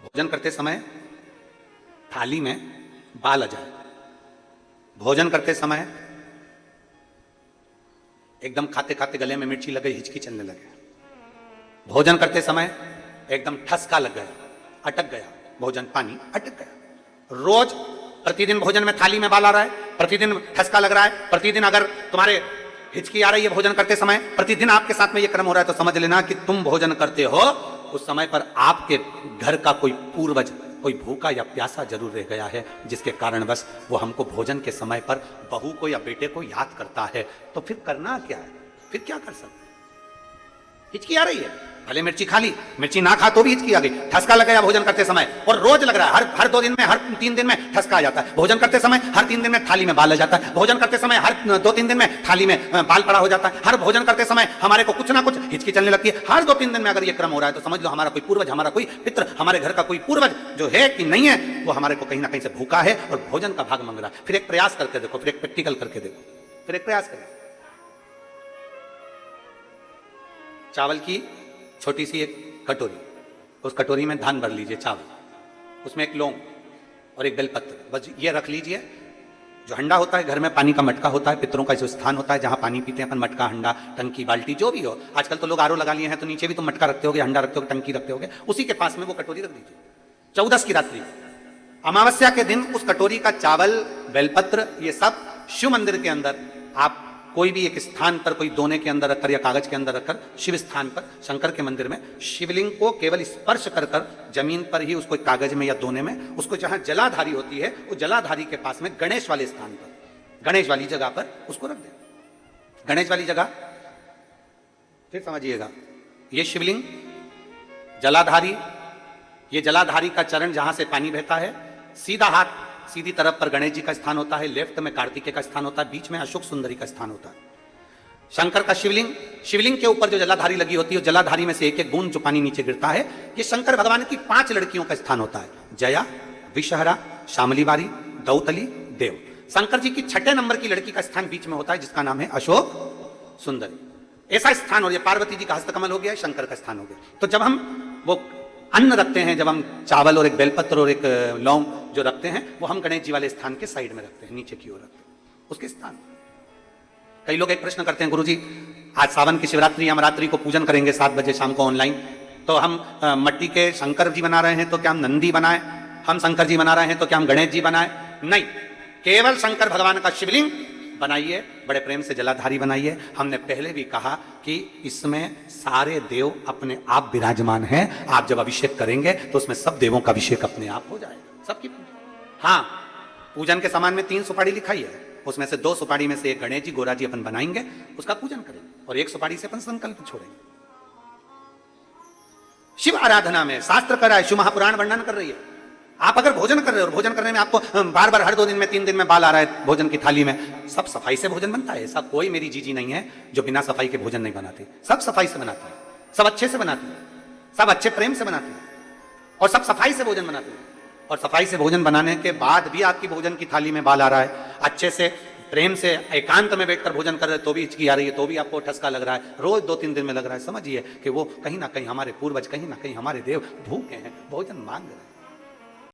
भोजन करते समय थाली में बाल आ जाए, भोजन करते समय एकदम खाते खाते गले में मिर्ची लगे, हिचकी चलने लगे, भोजन करते समय एकदम ठसका लग गया, अटक गया भोजन, पानी अटक गया। रोज प्रतिदिन भोजन में थाली में बाल आ रहा है, प्रतिदिन ठसका लग रहा है, प्रतिदिन अगर तुम्हारे हिचकी आ रही है भोजन करते समय, प्रतिदिन आपके साथ में ये क्रम हो रहा है, तो समझ लेना कि तुम भोजन करते हो उस समय पर आपके घर का कोई पूर्वज कोई भूखा या प्यासा जरूर रह गया है, जिसके कारण बस वो हमको भोजन के समय पर बहू को या बेटे को याद करता है। तो फिर करना क्या है, फिर क्या कर सकते? हिचकी आ रही है, भले मिर्ची खा ली, मिर्ची ना खा तो भी हिचकी आ गई, ठसका लग गया भोजन करते समय, और रोज लग रहा है, हर 2 दिन में, हर 3 दिन में ठसका आ जाता है, भोजन करते समय हर 3 दिन में थाली में बाल आ जाता है, भोजन करते समय हर 2-3 दिन में थाली में बाल पड़ा हो जाता है, हर भोजन करते समय हमारे को कुछ ना कुछ हिचकी चलने लगती है। हर 2-3 दिन में अगर ये क्रम हो रहा है तो समझ लो हमारा कोई पूर्वज, हमारा कोई पितृ, हमारे घर का कोई पूर्वज जो है कि नहीं है, वो हमारे को कहीं ना कहीं से भूखा है और भोजन का भाग मांग रहा है। फिर एक प्रयास करके देखो, फिर एक प्रैक्टिकल करके देखो, फिर एक प्रयास करें। चावल की छोटी सी एक कटोरी, उस कटोरी में धान भर लीजिए चावल, उसमें एक लौंग और एक बेलपत्र, बस ये रख लीजिए। जो हंडा होता है घर में, पानी का मटका होता है, पितरों का जो स्थान होता है जहां पानी पीते हैं अपन, मटका, हंडा, टंकी, बाल्टी, जो भी हो, आजकल तो लोग आरओ लगा लिए हैं तो नीचे भी तो मटका रखते होगे, हंडा रखते होगे, टंकी रखते होगे, उसी के पास में वो कटोरी रख दीजिए। 14 की रात्रि, अमावस्या के दिन उस कटोरी का चावल, बेलपत्र, ये सब शिव मंदिर के अंदर आप कोई भी एक स्थान पर, कोई दोने के अंदर रखकर या कागज के अंदर रखकर, शिव स्थान पर, शंकर के मंदिर में शिवलिंग को केवल स्पर्श कर कर जमीन पर ही उसको कागज में या दोने में, उसको जहां जलाधारी होती है उस जलाधारी के पास में गणेश वाले स्थान पर, गणेश वाली जगह पर उसको रख दे। गणेश वाली जगह, फिर समझिएगा, ये शिवलिंग, जलाधारी, ये जलाधारी का चरण जहां से पानी बहता है, सीधा हाथ सीधी तरफ पर गणेश जी का स्थान होता है, लेफ्ट में कार्तिकेय का स्थान होता है, बीच में अशोक सुंदरी का स्थान होता है। शंकर का शिवलिंग, शिवलिंग के ऊपर जो जलाधारी लगी होती है, जलाधारी में से एक एक बूंद जो पानी नीचे गिरता है, ये शंकर भगवान की 5 लड़कियों का स्थान होता है, जया, विषहरा, शामलीवारी, दौतली, देव। शंकर जी की 6 नंबर की लड़की का स्थान बीच में होता है, जिसका नाम है अशोक सुंदरी। ऐसा स्थान, और ये पार्वती जी का हस्तकमल हो गया, शंकर का स्थान हो गया। तो जब हम वो अन्न रखते हैं, जब हम चावल और एक बेलपत्र और एक लौंग जो रखते हैं, वो हम गणेश जी वाले स्थान के साइड में रखते हैं, नीचे की ओर रखते हैं उसके स्थान। कई लोग एक प्रश्न करते हैं, गुरुजी आज सावन की शिवरात्रि, हम रात्रि को पूजन करेंगे 7 बजे शाम को ऑनलाइन, तो हम मट्टी के शंकर जी बना रहे हैं तो क्या हम नंदी बनाएं, हम शंकर जी बना रहे हैं तो क्या हम गणेश जी बनाएं? नहीं, केवल शंकर भगवान का शिवलिंग बनाइए, बड़े प्रेम से जलाधारी बनाइए। हमने पहले भी कहा कि इसमें सारे देव अपने आप विराजमान हैं। आप जब अभिषेक करेंगे तो उसमें सब देवों का अभिषेक अपने आप हो जाएगा, सबकी। हाँ, पूजन के सामान में 3 सुपारी लिखाई है, उसमें से 2 सुपारी में से एक गणेश जी, गोरा जी अपन बनाएंगे, उसका पूजन करेंगे, और 1 सुपारी से अपन संकल्प छोड़ेंगे। शिव आराधना में शास्त्र कर रहा है, शिव महापुराण वर्णन कर रही है। आप अगर भोजन कर रहे हो और भोजन करने में आपको बार बार हर 2 दिन में, 3 दिन में बाल आ रहा है भोजन की थाली में, सब सफाई से भोजन बनता है। ऐसा कोई मेरी जीजी नहीं है जो बिना सफाई के भोजन नहीं बनाती, सब सफाई से बनाती है, सब अच्छे से बनाती है, सब अच्छे प्रेम से बनाती है, और सब सफाई से भोजन बनाती है। और सफाई से भोजन बनाने के बाद भी आपकी भोजन की थाली में बाल आ रहा है, अच्छे से प्रेम से एकांत में बैठकर भोजन कर रहे तो भी हिचकी आ रही है, तो भी आपको ठसका लग रहा है, रोज 2-3 दिन में लग रहा है, समझिए कि वो कहीं ना कहीं हमारे पूर्वज, कहीं ना कहीं हमारे देव भूखे हैं, भोजन मांग रहे हैं।